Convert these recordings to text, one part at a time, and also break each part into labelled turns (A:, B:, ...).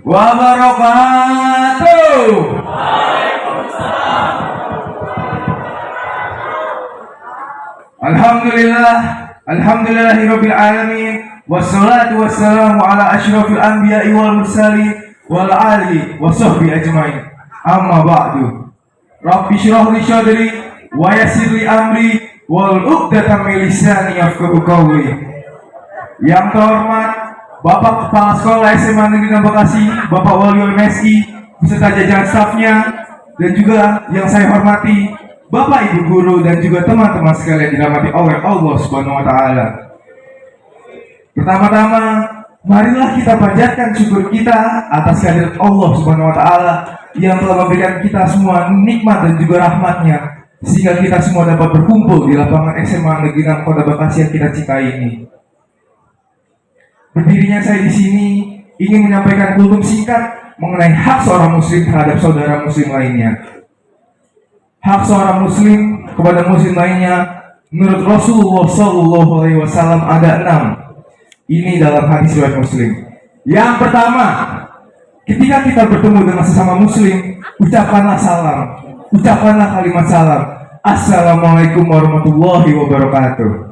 A: wabarakatuh. Alhamdulillah, alhamdulillahirabbil alamin, wassalatu wassalamu ala asyrafil anbiya'i wal mursalin wal alihi washabbi ajmain. Amma ba'du. Rabbi shrah li sadri wa yassir li amri wal 'uqdatam min lisani yafqahu qawli. Yang terhormat Bapak Kepala Sekolah SMA Negeri 6 Bekasi, Bapak Wali MSI, beserta jajaran stafnya, dan juga yang saya hormati Bapak Ibu Guru dan juga teman-teman sekalian dirahmati oleh Allah Subhanahu wa taala. Pertama-tama, marilah kita panjatkan syukur kita atas kehadirat Allah Subhanahu wa taala yang telah memberikan kita semua nikmat dan juga rahmatnya, sehingga kita semua dapat berkumpul di lapangan SMA Negeri 6 Kota Bekasi yang kita cintai ini. Berdirinya saya di sini ingin menyampaikan kultum singkat mengenai hak seorang muslim terhadap saudara muslim lainnya. Hak seorang muslim kepada muslim lainnya menurut Rasulullah SAW ada 6. Ini dalam hadis riwayat Muslim. Yang pertama, ketika kita bertemu dengan sesama muslim, ucapkanlah salam, ucapkanlah kalimat salam. Assalamualaikum warahmatullahi wabarakatuh.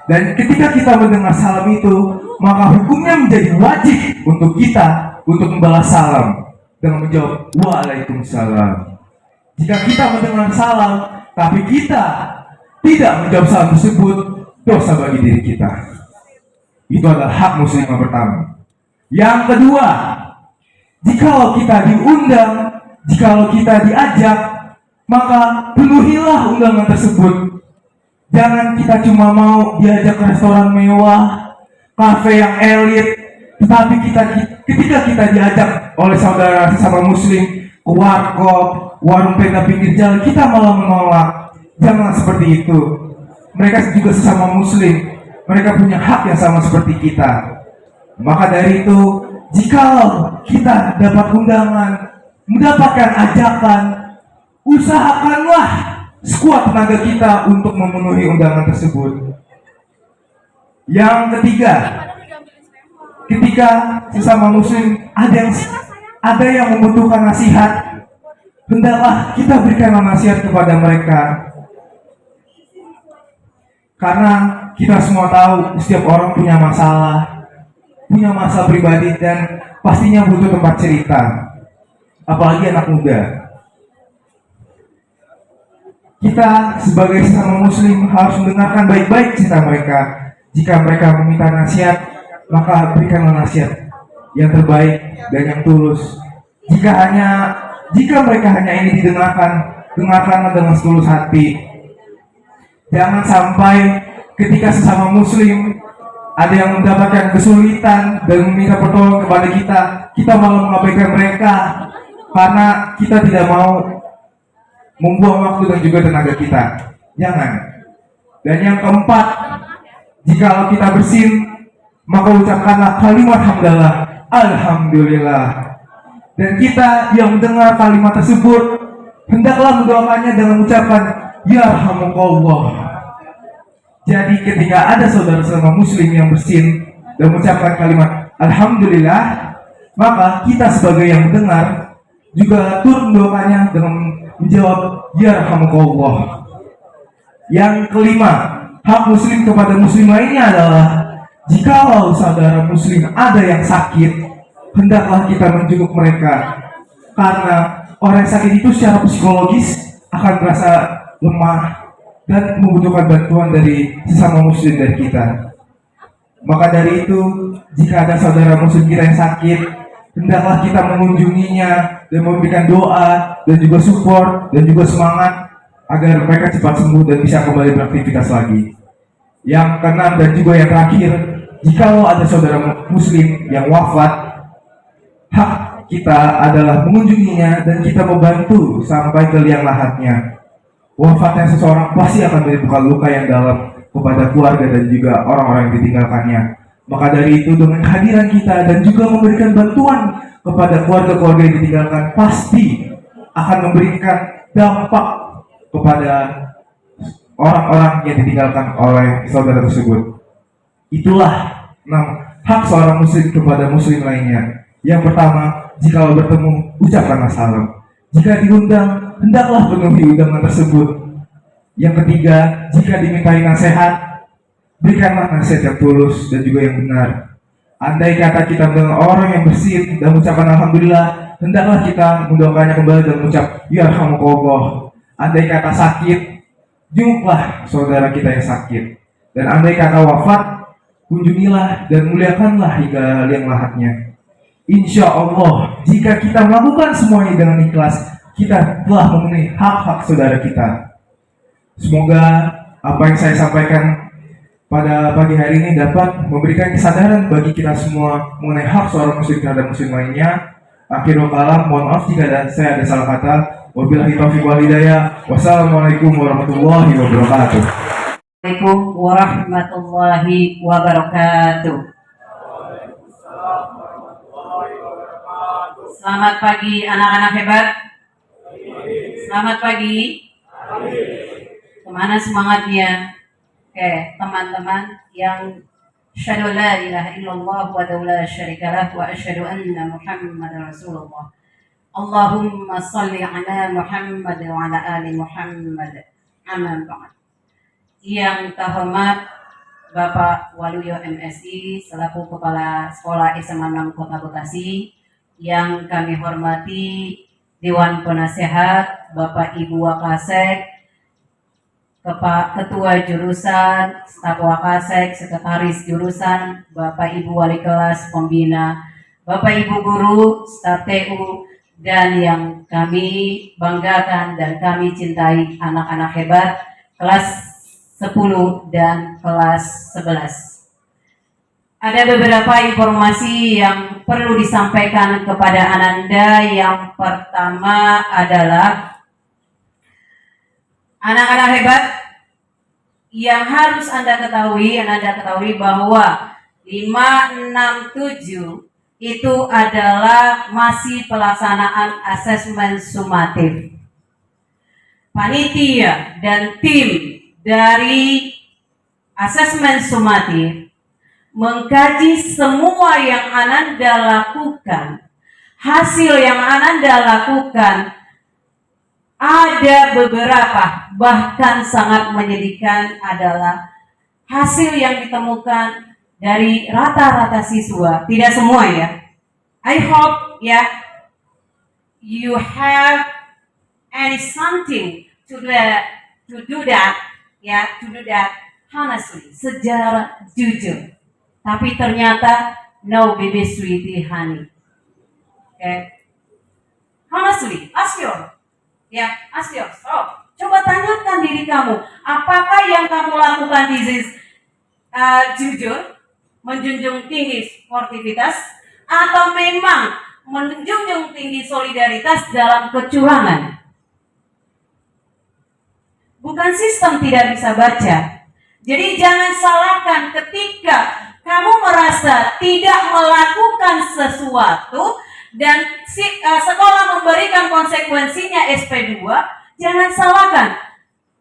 A: Dan ketika kita mendengar salam itu, maka hukumnya menjadi wajib untuk kita untuk membalas salam dengan menjawab Waalaikumsalam. Jika kita mendengar salam tapi kita tidak menjawab salam tersebut, dosa bagi diri kita. Itu adalah hak muslim yang pertama. Yang kedua, jikalau kita diundang, jikalau kita diajak, maka penuhilah undangan tersebut. Jangan kita cuma mau diajak ke restoran mewah, kafe yang elit, tetapi ketika kita diajak oleh saudara sesama muslim ke warkop, warung peda pinggir jalan, kita malah menolak. Jangan seperti itu. Mereka juga sesama muslim, mereka punya hak yang sama seperti kita. Maka dari itu, jikalau kita dapat undangan, mendapatkan ajakan, usahakanlah sekuat tenaga kita untuk memenuhi undangan tersebut. Yang ketiga, ketika sesama muslim ada yang membutuhkan nasihat, hendaklah kita berikan nasihat kepada mereka. Karena kita semua tahu setiap orang punya masalah pribadi dan pastinya butuh tempat cerita. Apalagi anak muda. Kita sebagai sesama muslim harus mendengarkan baik-baik cerita mereka. Jika mereka meminta nasihat, maka berikanlah nasihat yang terbaik dan yang tulus. Jika mereka hanya ini dengarkanlah dengan setulus hati. Jangan sampai ketika sesama muslim ada yang mendapatkan kesulitan dan meminta pertolongan kepada kita malah mengabaikan mereka karena kita tidak mau membuang waktu dan juga tenaga kita. Jangan. Dan yang keempat, jika kita bersin, maka ucapkanlah kalimat hamdalah, alhamdulillah. Dan kita yang mendengar kalimat tersebut, hendaklah mendoakannya dengan ucapan yarhamukallah. Jadi ketika ada saudara-saudara muslim yang bersin dan mengucapkan kalimat alhamdulillah, maka kita sebagai yang mendengar juga turut mendoakannya dengan menjawab yarhamukallah. Yang kelima, hak muslim kepada muslim lainnya adalah jikalau saudara muslim ada yang sakit, hendaklah kita menjenguk mereka. Karena orang yang sakit itu secara psikologis akan merasa lemah dan membutuhkan bantuan dari sesama muslim dari kita. Maka dari itu, jika ada saudara muslim kita yang sakit, hendaklah kita mengunjunginya dan memberikan doa dan juga support dan juga semangat agar mereka cepat sembuh dan bisa kembali beraktivitas lagi. Yang keenam dan juga yang terakhir, jikalau ada saudara muslim yang wafat, hak kita adalah mengunjunginya dan kita membantu sampai ke liang lahatnya. Wafatnya seseorang pasti akan menimbulkan luka yang dalam kepada keluarga dan juga orang-orang yang ditinggalkannya. Maka dari itu, dengan kehadiran kita dan juga memberikan bantuan kepada keluarga-keluarga yang ditinggalkan, pasti akan memberikan dampak kepada orang-orang yang ditinggalkan oleh saudara tersebut. Itulah 6 hak seorang muslim kepada muslim lainnya. Yang pertama, jika bertemu, ucapkanlah salam. Jika diundang, hendaklah penuhi undangan tersebut. Yang ketiga, jika dimintai nasihat, berikanlah nasihat yang tulus dan juga yang benar. Andai kata kita mendengar orang yang bersin dan mengucapkan alhamdulillah, hendaklah kita mendoakannya kembali dan mengucap yarhamukallah. Andai kata sakit, jenguklah saudara kita yang sakit. Dan andai kata wafat, kunjungilah dan muliakanlah hingga liang lahatnya. Insya Allah, jika kita melakukan semuanya dengan ikhlas, kita telah memenuhi hak-hak saudara kita. Semoga apa yang saya sampaikan pada pagi hari ini dapat memberikan kesadaran bagi kita semua mengenai hak seorang muslim terhadap muslim lainnya. Akhirul kalam, mohon maaf jika saya ada salah kata. Wabillahi taufiq wal hidayah. Wassalamualaikum warahmatullahi wabarakatuh.
B: Assalamualaikum warahmatullahi wabarakatuh. Selamat pagi anak-anak hebat. Selamat pagi. Kemana semangatnya? Oke, teman-teman yang asyhadu la ilaha illallah wa la syarikalah wa asyhadu anna Muhammadar Rasulullah. Allahumma shalli ala Muhammad wa ala ali Muhammad. Amma ba'd. Yang terhormat Bapak Waluyo MSI selaku Kepala Sekolah SMA 6 Kota Bekasi, yang kami hormati Dewan Penasehat Bapak Ibu Wakasek, Ketua Jurusan, Staf Wakasek, Sekretaris Jurusan, Bapak Ibu Wali Kelas Pembina, Bapak Ibu Guru, Staf TU, dan yang kami banggakan dan kami cintai anak-anak hebat kelas 10 dan kelas 11. Ada beberapa informasi yang perlu disampaikan kepada Ananda. Yang pertama adalah anak-anak hebat yang harus Anda ketahui bahwa 567 itu adalah masih pelaksanaan asesmen sumatif. Panitia dan tim dari asesmen sumatif mengkaji semua yang Ananda lakukan. Hasil yang Ananda lakukan ada beberapa, bahkan sangat menyedihkan, adalah hasil yang ditemukan dari rata-rata siswa. Tidak semua ya. I hope you have any something to do that honestly, secara jujur. Tapi ternyata no baby sweetie honey. Okay. Honestly, ask yourself. Coba tanyakan diri kamu, apakah yang kamu lakukan this is jujur, menjunjung tinggi sportivitas, atau memang menjunjung tinggi solidaritas dalam kecurangan? Bukan sistem tidak bisa baca. Jadi jangan salahkan ketika kamu merasa tidak melakukan sesuatu dan sekolah memberikan konsekuensinya SP2, jangan salahkan.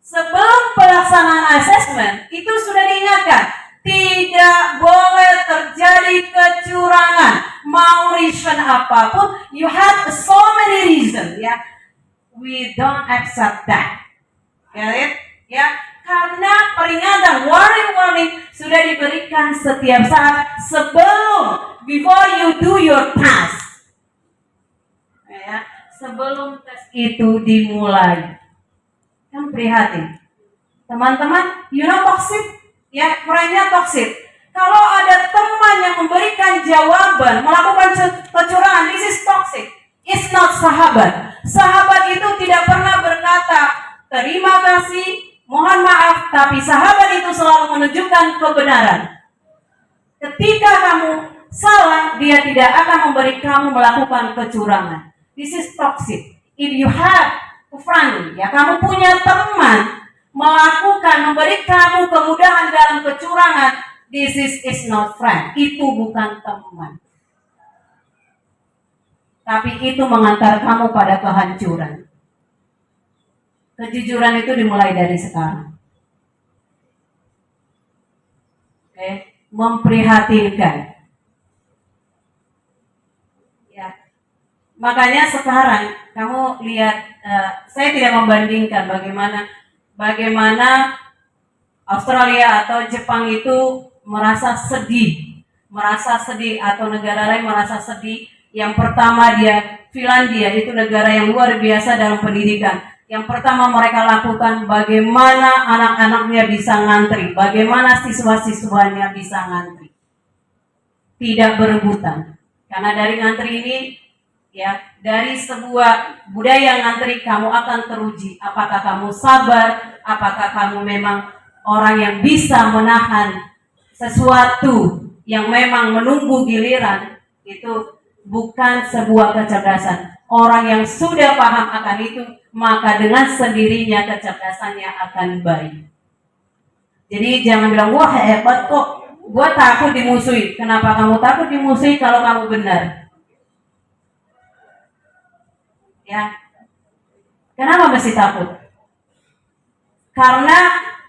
B: Sebelum pelaksanaan asesmen itu sudah diingatkan, tidak boleh terjadi kecurangan. Mau reason apapun, you have so many reasons we don't accept that. Karena peringatan, warning sudah diberikan setiap saat before you do your task. Sebelum tes itu dimulai. Kan prihatin. Teman-teman, toxic? Friendnya toxic. Kalau ada teman yang memberikan jawaban, melakukan kecurangan, this is toxic. It's not sahabat. Sahabat itu tidak pernah berkata, terima kasih, mohon maaf, tapi sahabat itu selalu menunjukkan kebenaran. Ketika kamu salah, dia tidak akan memberi kamu melakukan kecurangan. This is toxic. If you have a friend, kamu punya teman memberi kamu kemudahan dalam kecurangan, this is not friend. Itu bukan teman. Tapi itu mengantar kamu pada kehancuran. Kejujuran itu dimulai dari sekarang. Memprihatinkan. Makanya sekarang kamu lihat, saya tidak membandingkan bagaimana Australia atau Jepang itu merasa sedih atau negara lain merasa sedih. Yang pertama Finlandia itu negara yang luar biasa dalam pendidikan. Yang pertama mereka lakukan bagaimana anak-anaknya bisa ngantri, bagaimana siswa-siswanya bisa ngantri, tidak berebutan. Karena dari ngantri ini, ya, dari sebuah budaya ngantri kamu akan teruji. Apakah kamu sabar? Apakah kamu memang orang yang bisa menahan sesuatu yang memang menunggu giliran? Itu bukan sebuah kecerdasan. Orang yang sudah paham akan itu, maka dengan sendirinya kecerdasannya akan baik. Jadi jangan bilang, wah hebat kok, gue takut dimusuhi. Kenapa kamu takut dimusuhi kalau kamu benar? Ya, kenapa mesti takut? Karena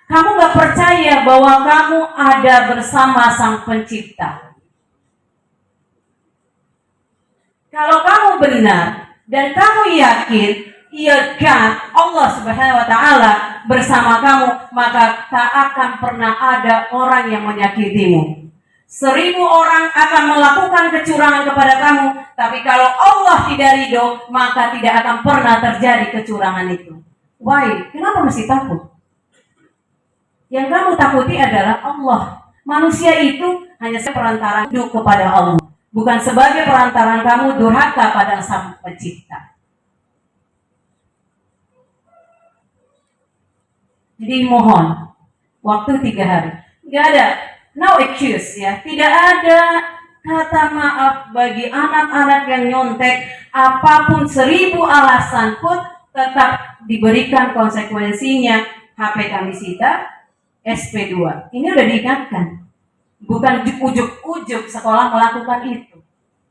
B: kamu gak percaya bahwa kamu ada bersama Sang Pencipta. Kalau kamu benar dan kamu yakin, ya kan Allah Subhanahu wa Ta'ala bersama kamu, maka tak akan pernah ada orang yang menyakitimu. 1000 orang akan melakukan kecurangan kepada kamu, tapi kalau Allah tidak ridho, maka tidak akan pernah terjadi kecurangan itu. Why? Kenapa mesti takut? Yang kamu takuti adalah Allah. Manusia itu hanya perantara hidup kepada Allah, bukan sebagai perantaraan kamu durhaka pada Sang Pencipta. Jadi mohon, waktu 3 hari. Gak ada, no excuse ya. Tidak ada kata maaf bagi anak-anak yang nyontek. Apapun 1000 alasan pun tetap diberikan konsekuensinya. HP kami sita, SP2. Ini udah diingatkan. Bukan ujuk-ujuk sekolah melakukan itu.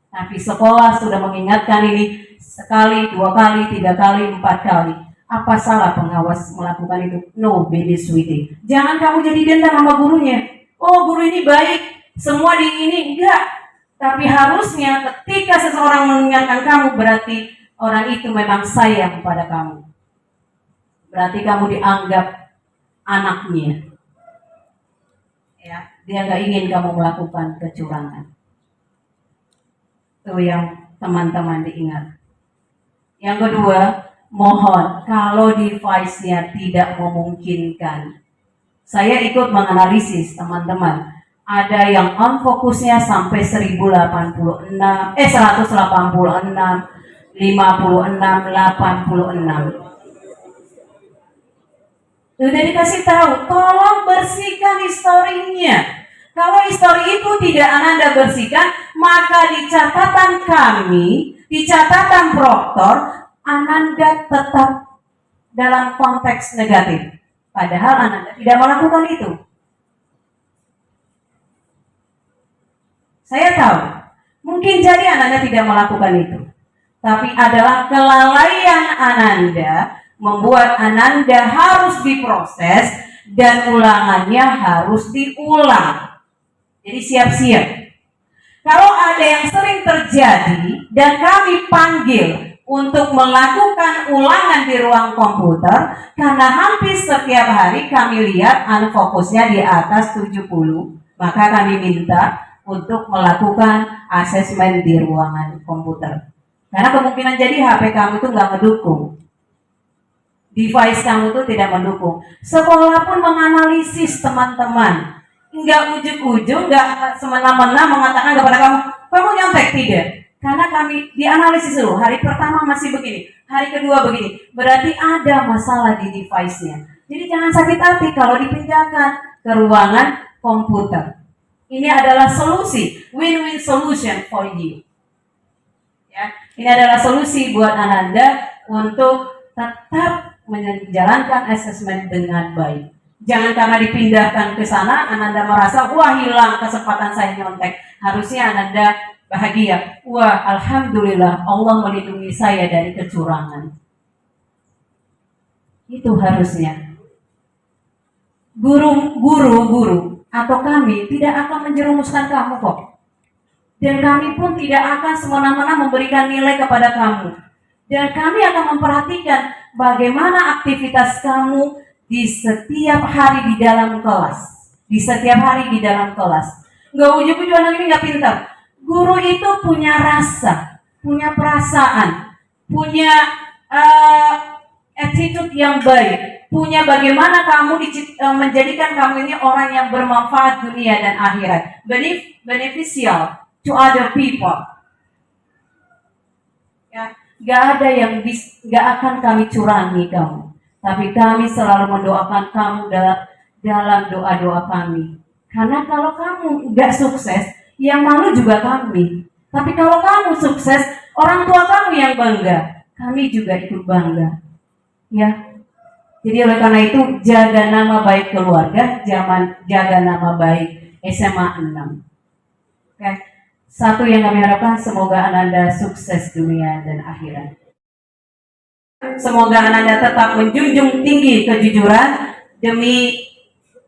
B: Tapi sekolah sudah mengingatkan ini sekali, 2 kali, 3 kali, 4 kali. Apa salah pengawas melakukan itu? No, baby sweetie. Jangan kamu jadi dendam sama gurunya. Oh, guru ini baik, semua di ini. Enggak. Tapi harusnya ketika seseorang mengingatkan kamu, berarti orang itu memang sayang pada kamu. Berarti kamu dianggap anaknya. Ya, dia nggak ingin kamu melakukan kecurangan. Itu yang teman-teman diingat. Yang kedua, mohon kalau device-nya tidak memungkinkan. Saya ikut menganalisis teman-teman. Ada yang on fokusnya sampai 186, 186, 56, 86. Sudah dikasih tahu, tolong bersihkan historinya. Kalau histori itu tidak Anda bersihkan, maka di catatan kami, di catatan Proktor, Ananda tetap dalam konteks negatif. Padahal Ananda tidak melakukan itu. Saya tahu, mungkin jadi Ananda tidak melakukan itu. Tapi adalah kelalaian Ananda membuat Ananda harus diproses dan ulangannya harus diulang. Jadi siap-siap. Kalau ada yang sering terjadi dan kami panggil untuk melakukan ulangan di ruang komputer, karena hampir setiap hari kami lihat unfokusnya di atas 70, maka kami minta untuk melakukan asesmen di ruangan komputer. Karena kemungkinan jadi HP kamu itu nggak mendukung. Device kamu itu tidak mendukung. Sekolah pun menganalisis teman-teman. Enggak ujuk-ujuk, enggak semena-mena mengatakan kepada kamu nyontek, tidak. Karena kami dianalisis dulu. Hari pertama masih begini, hari kedua begini. Berarti ada masalah di device-nya. Jadi jangan sakit hati kalau dipindahkan ke ruangan komputer. Ini adalah solusi, win-win solution for you. Ya, ini adalah solusi buat Ananda untuk tetap menjalankan asesmen dengan baik. Jangan karena dipindahkan ke sana, Ananda merasa, wah hilang kesempatan saya nyontek. Harusnya Ananda bahagia. Wah, alhamdulillah Allah melindungi saya dari kecurangan. Itu harusnya. Guru atau kami tidak akan menjerumuskan kamu kok. Dan kami pun tidak akan semena-mena memberikan nilai kepada kamu. Dan kami akan memperhatikan bagaimana aktivitas kamu di setiap hari di dalam kelas. Di setiap hari di dalam kelas. Nggak ujuk-ujuk anak ini nggak pintar. Guru itu punya rasa, punya perasaan, punya attitude yang baik, punya bagaimana kamu menjadikan kamu ini orang yang bermanfaat dunia dan akhirat, beneficial to other people. Ya, gak ada yang gak akan kami curangi kamu, tapi kami selalu mendoakan kamu dalam doa-doa kami. Karena kalau kamu gak sukses, yang malu juga kami. Tapi kalau kamu sukses, orang tua kamu yang bangga, kami juga ikut bangga. Ya, jadi oleh karena itu jaga nama baik keluarga, jaga nama baik SMA 6. Oke. Satu yang kami harapkan, semoga Ananda sukses dunia dan akhirat. Semoga Ananda tetap menjunjung tinggi kejujuran demi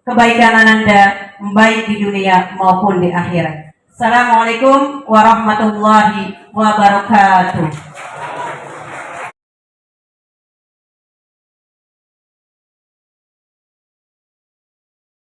B: kebaikan Ananda, baik di dunia maupun di akhirat. Assalamualaikum warahmatullahi wabarakatuh.